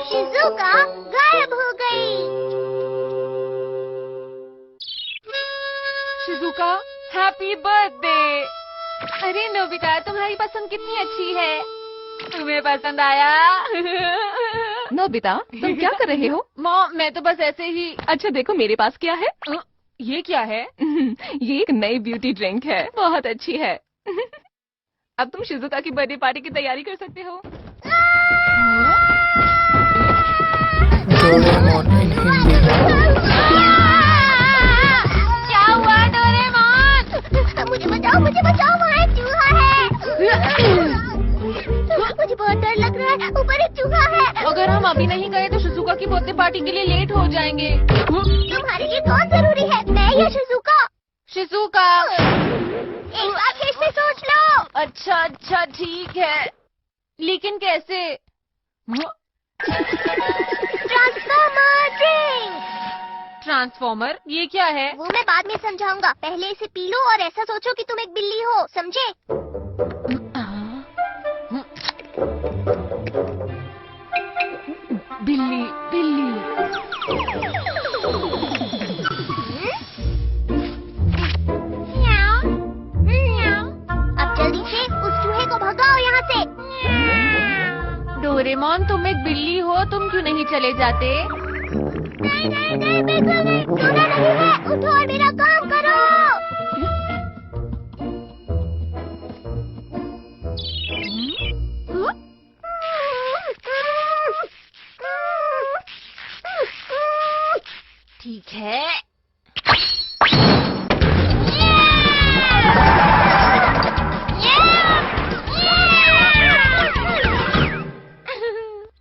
Shizuka गायब हो गई। Shizuka, happy birthday. अरे नोबिता, तुम्हारी पसंद कितनी अच्छी है। तुम्हें पसंद आया? नोबिता, तुम क्या कर रहे हो? मॉम, मैं तो बस ऐसे ही। अच्छा देखो मेरे पास क्या है। ये क्या है? ये एक नई ब्यूटी ड्रिंक है, बहुत अच्छी है। अब तुम शिजुका की बर्थडे पार्टी की तैयारी कर सकते हो। डोरेमोन इन हिंदी। क्या हुआ डोरेमोन? मुझे बचाओ, वहाँ एक चूहा है। मुझे बहुत डर लग रहा है, ऊपर एक चूहा है। अगर हम अभी नहीं गए तो शिजुका की बर्थडे पार्टी के लिए लेट हो जाएंगे। तुम्हारे लिए कौन जरूरी है, मैं या शिजुका? शिजुका। एक बार फिर से सोच लो। अच्छा ठीक है, लेकिन कैसे? ट्रांसफॉर्मर, ये क्या है? वो मैं बाद में समझाऊंगा, पहले इसे पी लो और ऐसा सोचो कि तुम एक बिल्ली हो, समझे? बिल्ली बिल्ली। अब जल्दी से उस चूहे को भगाओ यहाँ से। डोरेमोन, तुम एक बिल्ली हो, तुम क्यों नहीं चले जाते? नहीं, बिल्कुल नहीं, चूहा नहीं है। उठो और मेरा काम करो। ठीक है।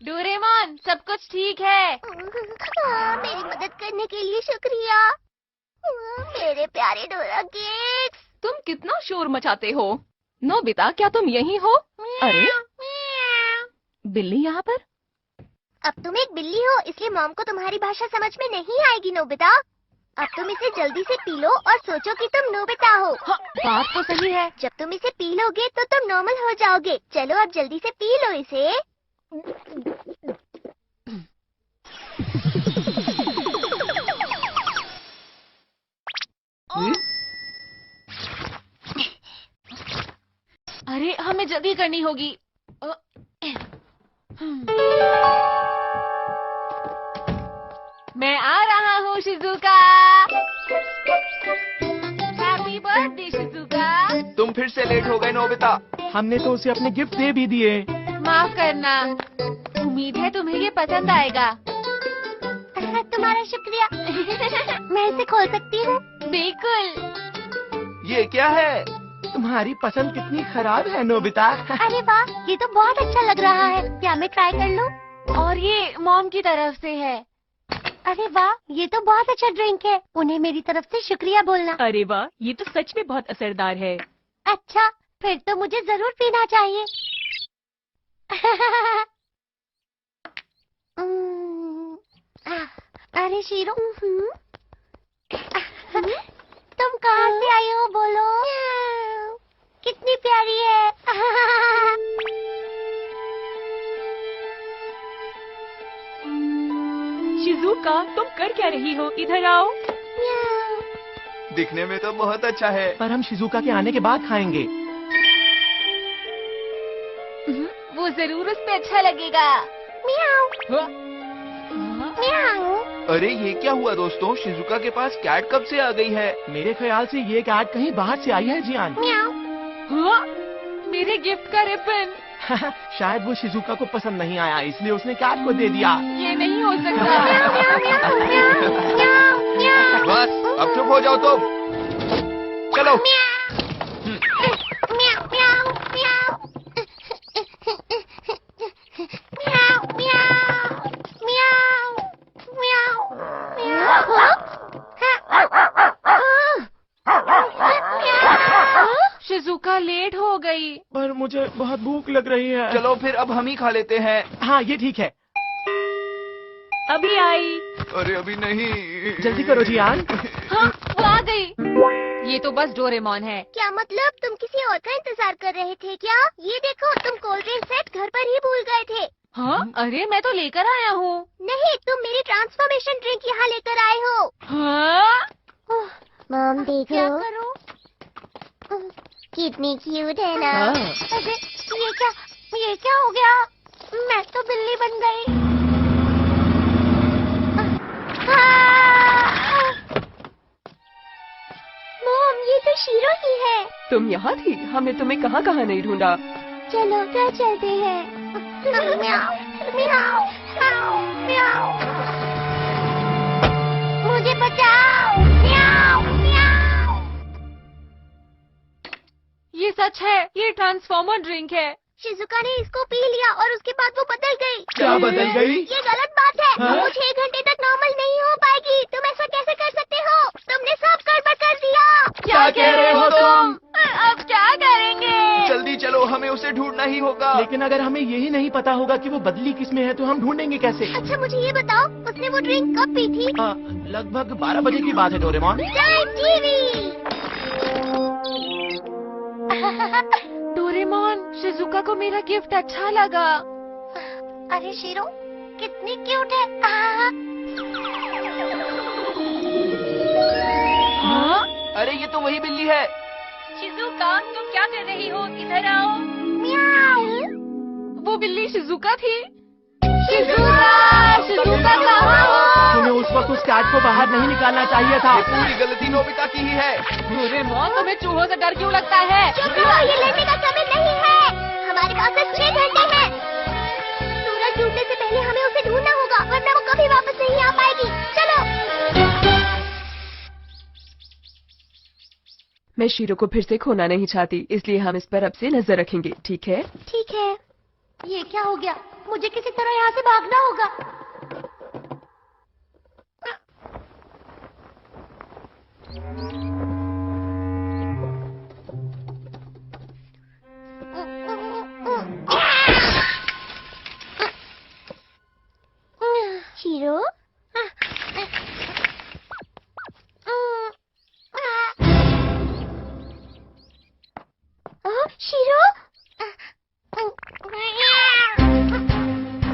डोरेमोन, सब कुछ ठीक है? मेरी मदद करने के लिए शुक्रिया, मेरे प्यारे डोरा केक्स। तुम कितना शोर मचाते हो। नोबिता, क्या तुम यहीं हो? अरे बिल्ली यहाँ पर? अब तुम एक बिल्ली हो, इसलिए मॉम को तुम्हारी भाषा समझ में नहीं आएगी नोबिता। अब तुम इसे जल्दी से पी लो और सोचो कि तुम नोबिता हो। हाँ, बात तो सही है। जब तुम इसे पी लोगे तो तुम नॉर्मल हो जाओगे। चलो अब जल्दी से पी लो इसे। अरे हमें जल्दी करनी होगी। मैं आ रहा हूँ शिजुका। Happy birthday Shizuka. तुम फिर से लेट हो गए नोबिता। हमने तो उसे अपने गिफ्ट दे भी दिए। माफ करना, उम्मीद है तुम्हें ये पसंद आएगा। तुम्हारा शुक्रिया। मैं इसे खोल सकती हूँ? बिल्कुल। ये क्या है? तुम्हारी पसंद कितनी खराब है नोबिता। अरे वाह, ये तो बहुत अच्छा लग रहा है। क्या मैं ट्राई कर लूँ? और ये मॉम की तरफ से है। अरे वाह, ये तो बहुत अच्छा ड्रिंक है। उन्हें मेरी तरफ से शुक्रिया बोलना। अरे वाह, ये तो सच में बहुत असरदार है। अच्छा, फिर तो मुझे जरूर पीना चाहिए। अरे शीरो, तुम कहाँ से आई हो बोलो? कितनी प्यारी है। शिजुका, तुम कर क्या रही हो? इधर आओ। दिखने में तो बहुत अच्छा है, पर हम शिजुका के आने के बाद खाएंगे। वो जरूर उस पे अच्छा लगेगा। म्याऊ म्याऊ। अरे ये क्या हुआ दोस्तों? शिजुका के पास कैट कब से आ गई है? मेरे ख्याल से ये कैट कहीं बाहर से आई है जियान। म्याऊ। हाँ, मेरे गिफ्ट का रिबन। शायद वो शिजुका को पसंद नहीं आया, इसलिए उसने कैट को दे दिया। ये नहीं हो सकता। बस अब चुप हो जाओ तुम। चलो। शिजुका लेट हो गई। पर मुझे बहुत भूख लग रही है। चलो फिर अब हम ही खा लेते हैं। हाँ ये ठीक है। अभी आई। अरे अभी नहीं। जल्दी करो जियान। हाँ, वो आ गई। ये तो बस डोरेमोन है। क्या मतलब तुम किसी और का इंतजार कर रहे थे क्या? ये देखो, तुम कोल्ड ड्रिंक सेट घर पर ही भूल गए थे। हाँ, अरे मैं तो लेकर आया हूँ। नहीं, तुम मेरी ट्रांसफॉर्मेशन ड्रिंक यहाँ लेकर आए हो। हाँ? मॉम देखो, क्या करूँ? कितनी क्यूट है ना। हाँ। अरे, ये क्या हो गया? मैं तो बिल्ली बन गई। मॉम, ये तो शीरो ही है। तुम यहाँ थी? हमने तुम्हें कहाँ कहाँ नहीं ढूंढा। चलो घर चलते हैं। म्याऊ, म्याऊ, म्याऊ, म्याऊ। मुझे बचाओ। म्याऊ, म्याऊ। ये सच है, ये ट्रांसफॉर्मर ड्रिंक है। शिजुका ने इसको पी लिया और उसके बाद वो बदल गई। क्या बदल गई? ये गलत बात है। हाँ? वो 6 घंटे तक नॉर्मल नहीं हो पाएगी। तुम ऐसा कैसे कर सकते हो? तुमने सब गड़बड़ कर दिया। क्या कह रहे हो तुम? अब क्या करेंगे? जल्दी चलो, हमें उसे ढूंढना ही होगा। लेकिन अगर हमें यही नहीं पता होगा कि वो बदली किसमें है तो हम ढूंढेंगे कैसे? अच्छा मुझे ये बताओ, उसने वो ड्रिंक कब पी थी? लगभग 12 बजे की बात है Doraemon. Time TV. Doraemon, Shizuka को मेरा गिफ्ट अच्छा लगा। अरे शीरो, कितनी क्यूट है। हाँ? अरे ये तो वही बिल्ली है। शिजुका, तुम क्या कर रही हो? इधर आओ। म्याऊ। वो बिल्ली शिजुका थी। शिजुका कहाँ हो? तुम्हें उस वक्त उस कैट को बाहर नहीं निकालना चाहिए था। ये पूरी गलती नोबिता की ही है। डोरेमोन, तुम्हें चूहों से डर क्यों लगता है? चुप रहो, ये लेने का समय नहीं है। हमारे पास सिर्फ 6 घंटे हैं। सूरज डूबने से पहले हमें उसे ढूंढना होगा, वरना वो कभी वापस नहीं आ पाएगी। चलो। मैं शीरो को फिर से खोना नहीं चाहती, इसलिए हम इस पर अब से नजर रखेंगे, ठीक है? ठीक है। ये क्या हो गया? मुझे किसी तरह यहाँ से भागना होगा। शीरो? शीरो?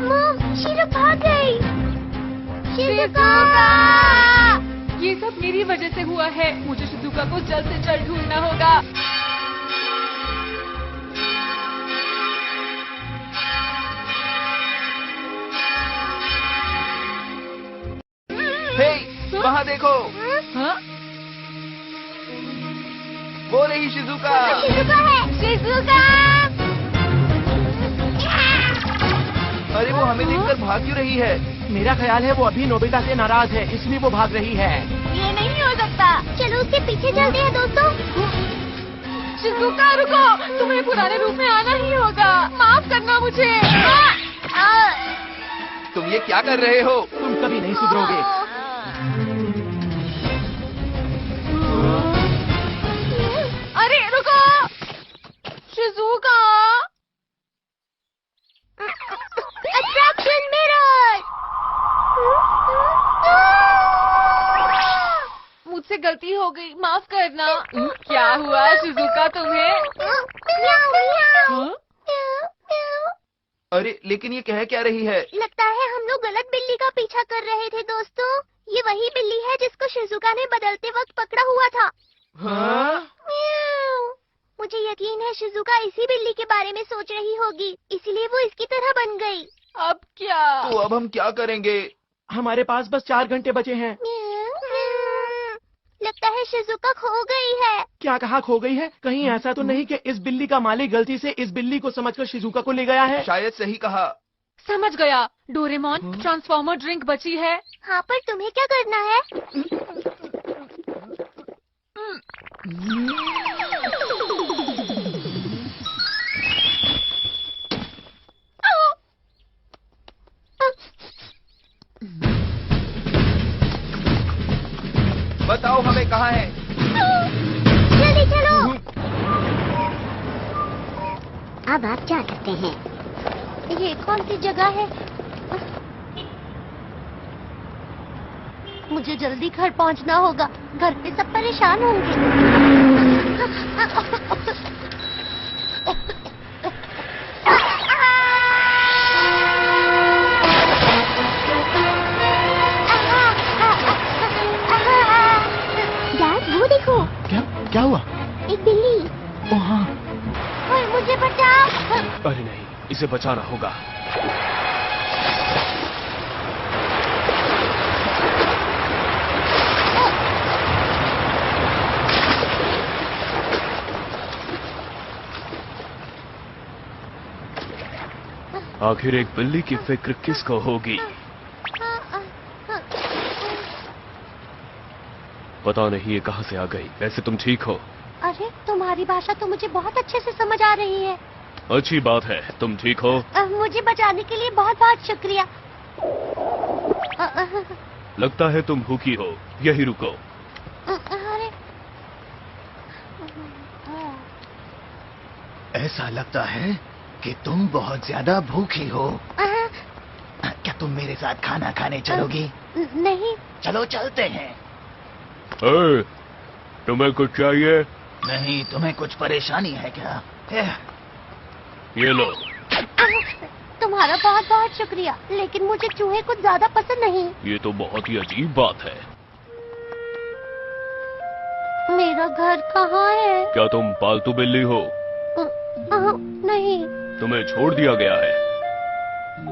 मॉम, शीरो भाग गई। शिजुका! ये सब मेरी वजह से हुआ है। मुझे शिजुका को जल्द से जल्द ढूंढना होगा। हे, वहाँ देखो, हाँ? वो रही शिजुका। शिजुका है। शिजुका! अरे वो हमें देखकर भाग क्यों रही है? मेरा ख्याल है वो अभी नोबिता से नाराज है, इसलिए वो भाग रही है। ये नहीं हो सकता। चलो उसके पीछे चलते हैं दोस्तों। शिजुका रुको, तुम्हें पुराने रूप में आना ही होगा। माफ करना मुझे। तुम ये क्या कर रहे हो? तुम कभी नहीं सुधरोगे। अरे रुको, शिजुका। Attraction mirror. मुझसे गलती हो गई, माफ करना। क्या हुआ शिजुका तुम्हें? म्याऊ, म्याऊ। हाँ? अरे लेकिन ये कह क्या रही है? लगता है हम लोग गलत बिल्ली का पीछा कर रहे थे दोस्तों। ये वही बिल्ली है जिसको शिजुका ने बदलते वक्त पकड़ा हुआ था। हाँ? म्याऊ। मुझे यकीन है शिजुका इसी बिल्ली के बारे में सोच रही होगी, इसीलिए वो इसकी तरह बन गई। अब क्या? तो अब हम क्या करेंगे? हमारे पास बस 4 घंटे बचे हैं। लगता है शिजुका खो गई है। क्या कहा खो गई है? कहीं ऐसा तो नहीं कि इस बिल्ली का मालिक गलती से इस बिल्ली को समझकर शिजुका को ले गया है? शायद सही कहा। समझ गया। डोरेमोन, ट्रांसफॉर्मर ड्रिंक बची है। हाँ, पर तुम्हें क्या करना है? बताओ हमें कहाँ है? जल्दी चलो। अब आप जा सकते हैं। ये कौन सी जगह है? मुझे जल्दी घर पहुंचना होगा। घर पे सब परेशान होंगे। क्या हुआ? एक बिल्ली। ओह हाँ। ओए, मुझे बचाओ। अरे नहीं, इसे बचाना होगा। आखिर एक बिल्ली की फिक्र किसको होगी? पता नहीं ये कहां से आ गई। वैसे तुम ठीक हो? अरे, तुम्हारी भाषा तो मुझे बहुत अच्छे से समझ आ रही है। अच्छी बात है। तुम ठीक हो? मुझे बचाने के लिए बहुत बहुत शुक्रिया। लगता है तुम भूखी हो। यही रुको। अरे, ऐसा लगता है कि तुम बहुत ज्यादा भूखी हो। क्या तुम मेरे साथ खाना खाने चलोगी? नहीं। चलो चलते हैं। तुम्हें कुछ चाहिए? नहीं, तुम्हें कुछ परेशानी है क्या? ये लो। तुम्हारा बहुत बहुत शुक्रिया, लेकिन मुझे चूहे कुछ ज्यादा पसंद नहीं। ये तो बहुत ही अजीब बात है। मेरा घर कहाँ है? क्या तुम पालतू बिल्ली हो? नहीं। तुम्हें छोड़ दिया गया है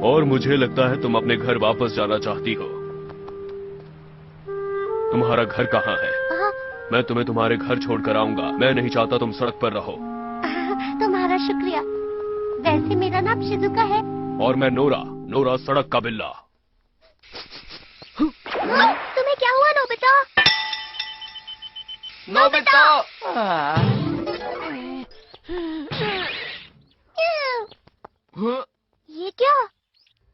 और मुझे लगता है तुम अपने घर वापस जाना चाहती हो। तुम्हारा घर कहाँ है? मैं तुम्हें तुम्हारे घर छोड़कर आऊंगा। मैं नहीं चाहता तुम सड़क पर रहो। तुम्हारा शुक्रिया। वैसे मेरा नाम शिजुका है। और मैं नोरा सड़क का बिल्ला। तुम्हें क्या हुआ नोबिता? नोबिता! ये क्या?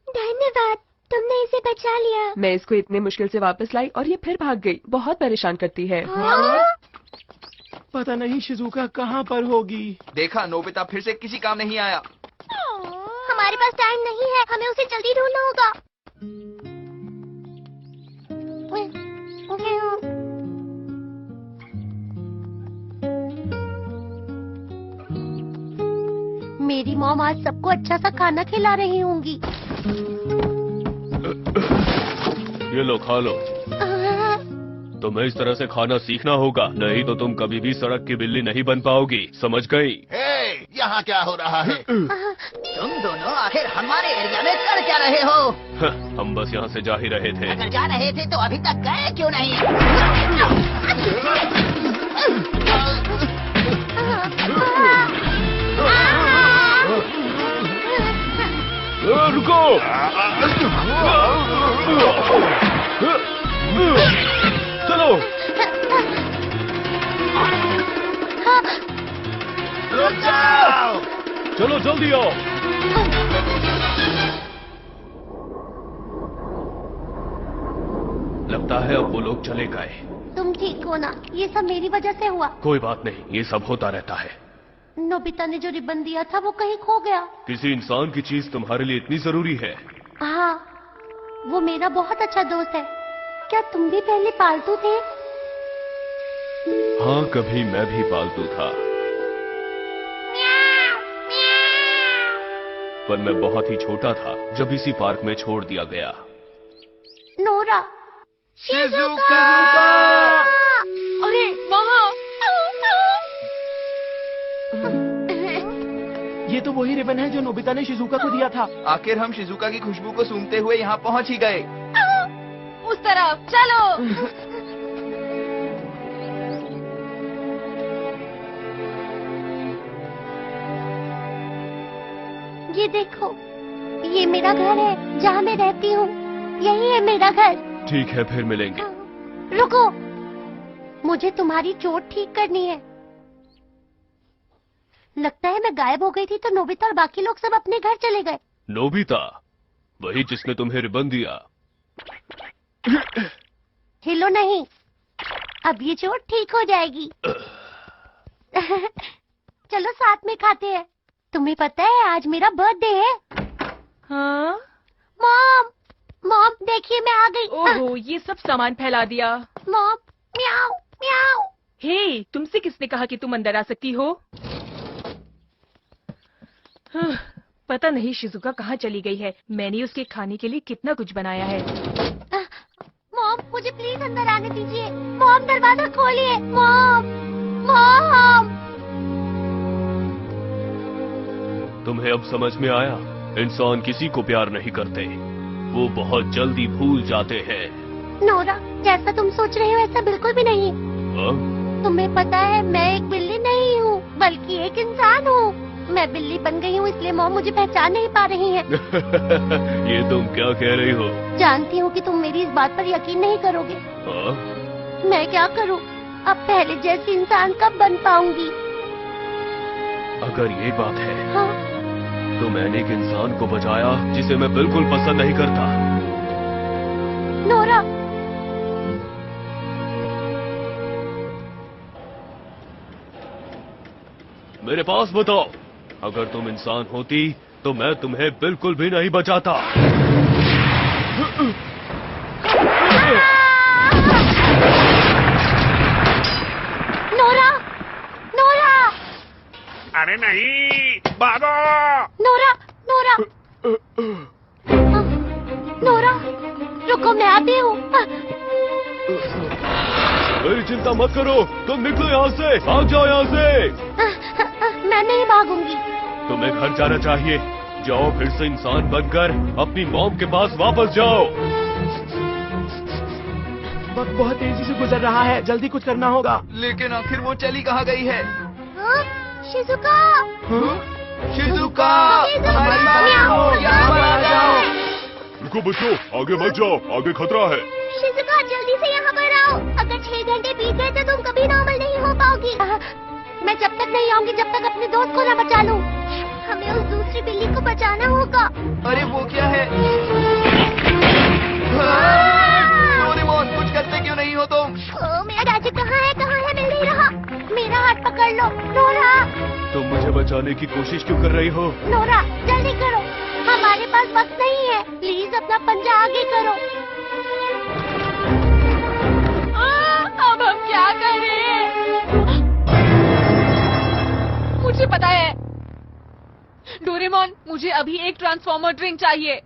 धन्यवाद, तुमने इसे बचा लिया। मैं इसको इतने मुश्किल से वापस लाई और ये फिर भाग गई। बहुत परेशान करती है। पता नहीं शिजुका कहाँ पर होगी। देखा, नोबिता फिर से किसी काम नहीं आया। हमारे पास टाइम नहीं है, हमें उसे जल्दी ढूंढना होगा। मेरी मॉम आज सबको अच्छा सा खाना खिला रही होंगी। ये लो, खा लो। तुम्हें इस तरह से खाना सीखना होगा, नहीं तो तुम कभी भी सड़क की बिल्ली नहीं बन पाओगी। समझ गई? यहाँ क्या हो रहा है? तुम दोनों आखिर हमारे एरिया में कर क्या रहे हो? हम बस यहाँ से जा ही रहे थे। अगर जा रहे थे तो अभी तक गए क्यों नहीं? रुको! चलो! रुक जाओ! चलो जल्दी आओ! लगता है अब वो लोग चले गए। तुम ठीक हो ना? ये सब मेरी वजह से हुआ। कोई बात नहीं, ये सब होता रहता है। नोबिता ने जो रिबन दिया था वो कहीं खो गया। किसी इंसान की चीज तुम्हारे लिए इतनी जरूरी है? हाँ, वो मेरा बहुत अच्छा दोस्त है। क्या तुम भी पहले पालतू थे? हाँ, कभी मैं भी पालतू था, पर मैं बहुत ही छोटा था जब इसी पार्क में छोड़ दिया गया। नोरा! शिजुका! अरे वहाँ! ये तो वही रिबन है जो नोबिता ने शिजुका को दिया था। आखिर हम शिजुका की खुशबू को सूंघते हुए यहाँ पहुँच ही गए। उस तरफ चलो। ये देखो, ये मेरा घर है जहाँ मैं रहती हूँ। यही है मेरा घर। ठीक है, फिर मिलेंगे। रुको, मुझे तुम्हारी चोट ठीक करनी है। लगता है मैं गायब हो गई थी तो नोबिता और बाकी लोग सब अपने घर चले गए। नोबिता? वही जिसने तुम्हें रिबन दिया? हिलो नहीं, अब ये चोट ठीक हो जाएगी। चलो साथ में खाते हैं। तुम्हें पता है आज मेरा बर्थडे है। हाँ? मॉम, मॉम देखिए मैं आ गई। ओहो, ये सब सामान फैला दिया। मॉम, म्याऊ म्याऊ। हे, तुमसे किसने कहा कि तुम अंदर आ सकती हो? पता नहीं शिजुका कहाँ चली गई है। मैंने उसके खाने के लिए कितना कुछ बनाया है। मॉम, मुझे प्लीज अंदर आने दीजिए। मॉम, दरवाजा खोलिए। मॉम। मॉम। तुम्हें अब समझ में आया? इंसान किसी को प्यार नहीं करते, वो बहुत जल्दी भूल जाते हैं। नोरा, जैसा तुम सोच रहे हो ऐसा बिल्कुल भी नहीं। हाँ? तुम्हें पता है मैं एक बिल्ली नहीं हूँ बल्कि एक इंसान हूँ। मैं बिल्ली बन गई हूँ इसलिए मॉम मुझे पहचान नहीं पा रही है। ये तुम क्या कह रही हो? जानती हूँ कि तुम मेरी इस बात पर यकीन नहीं करोगे। हाँ? मैं क्या करूँ? अब पहले जैसी इंसान कब बन पाऊंगी? अगर ये बात है हाँ? तो मैंने एक इंसान को बचाया जिसे मैं बिल्कुल पसंद नहीं करता। नोरा, मेरे पास बताओ, अगर तुम इंसान होती तो मैं तुम्हें बिल्कुल भी नहीं बचाता। नोरा, नोरा, अरे नहीं, भागो! नोरा, नोरा, नोरा, रुको मैं आती हूँ। मेरी चिंता मत करो, तुम निकलो यहाँ से, भाग जाओ यहाँ से। मैं नहीं भागूंगी। तुम्हें घर जाना चाहिए, जाओ फिर से इंसान बनकर अपनी मॉम के पास वापस जाओ। वक्त बहुत तेजी से गुजर रहा है, जल्दी कुछ करना होगा। लेकिन आखिर वो चली कहाँ गई है? हाँ? शिजुका, शिजुका, शिजुका, हमारी बात म्याऊ, सुनो, यहाँ पर आ जाओ। रुको बच्चों, आगे मत जाओ, आगे खतरा है। शिजुका जल्दी से यहाँ पर आओ। अगर 6 घंटे बीत गए तो तुम कभी नॉर्मल नहीं हो पाओगी। मैं जब तक नहीं आऊंगी जब तक अपने दोस्त को न बचा लूं। हमें उस दूसरी बिल्ली को बचाना होगा। अरे वो क्या है? डोरेमोन, कुछ करते क्यों नहीं हो तुम? मेरा राजू कहाँ है मिल नहीं रहा। मेरा हाथ पकड़ लो नोरा। तुम मुझे बचाने की कोशिश क्यों कर रही हो? नोरा जल्दी करो, हमारे पास वक्त नहीं है। प्लीज अपना पंजा आगे करो। अब हम क्या करें? मुझे पता है। डोरेमोन, मुझे अभी एक ट्रांसफॉर्मर ड्रिंक चाहिए।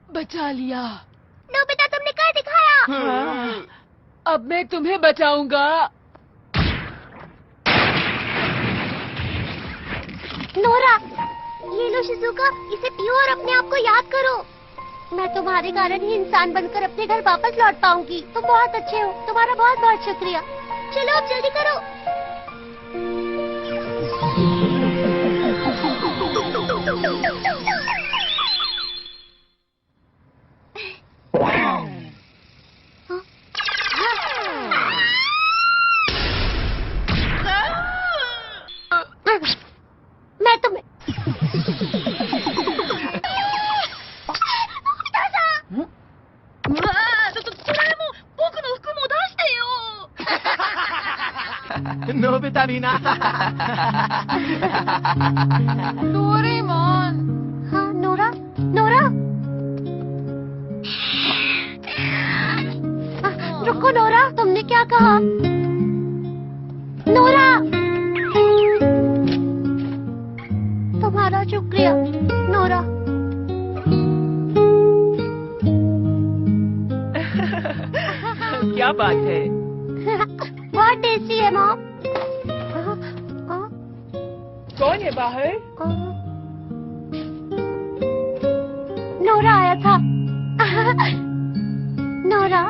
बचा लिया। नोबिता, तुमने कर दिखाया। अब मैं तुम्हें बचाऊंगा। नोरा, ये लो शिजुका, इसे पियो और अपने आप को याद करो। मैं तुम्हारे कारण ही इंसान बनकर अपने घर वापस लौट पाऊंगी। तुम बहुत अच्छे हो, तुम्हारा बहुत बहुत शुक्रिया। चलो अब जल्दी करो। मैं तुम्हें नोबिता भी ना। डोरेमोन, हाँ नोरा, नोरा, रुको नोरा, तुमने क्या कहा? नोरा, तुम्हारा शुक्रिया नोरा। क्या बात है? बहुत टेस्टी है मॉम। कौन है बाहर? नोरा आया था। नोरा,